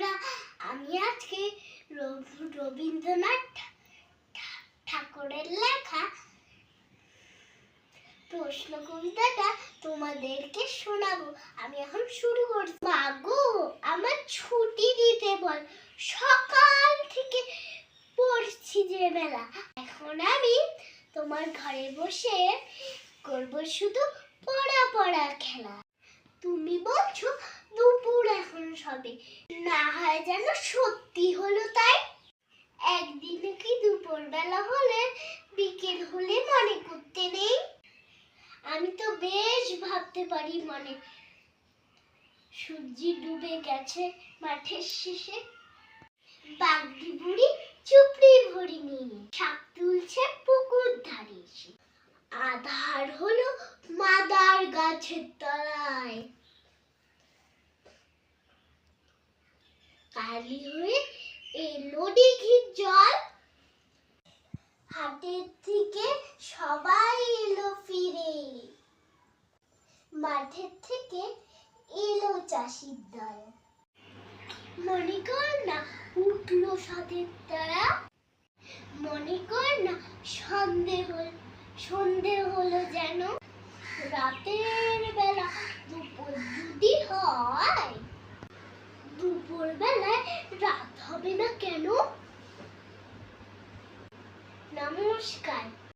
বন্ধুরা, আমি আজকে রবীন্দ্রনাথ ঠাকুরের লেখা প্রশ্ন কবিতাটা তোমাদেরকে শোনাবো। আমি এখন শুরু করছি। মাগো, আমার ছুটি দিতে বল, সকাল থেকে পড়ছি যে বেলা। এখন আমি তোমার ঘরে বসে করব শুধু পড়া পড়া খেলা। তুমি বলছো দুপুর এখন সবে, না হয় যেন সত্যি হলো তাই। একদিনে কি দুপুর বেলা হলে বিকেল হলে মনে করতে নেই? আমি তো বেশ ভাবতে পারি মনে। সূর্য ডুবে গেছে মাঠের শেষে, বাগদি বুড়ি চুপড়ি ভরি নিয়ে শাক তুলছে পুকুর ধারে এসে। আধার হলো মাদার গাছের তলায়, কালি হয়ে এলো দিঘির জল। হাটের থেকে সবাই এলো ফিরে, মাঠের থেকে এলো চাষির দল। মনে কর না উঠলো সাধের তারা, মনে কর না সন্ধে হলো যেন। রাতের বেলা দুপুর যদি হয়, দুপুর বেলায় রাত হবে না কেন? নমস্কার।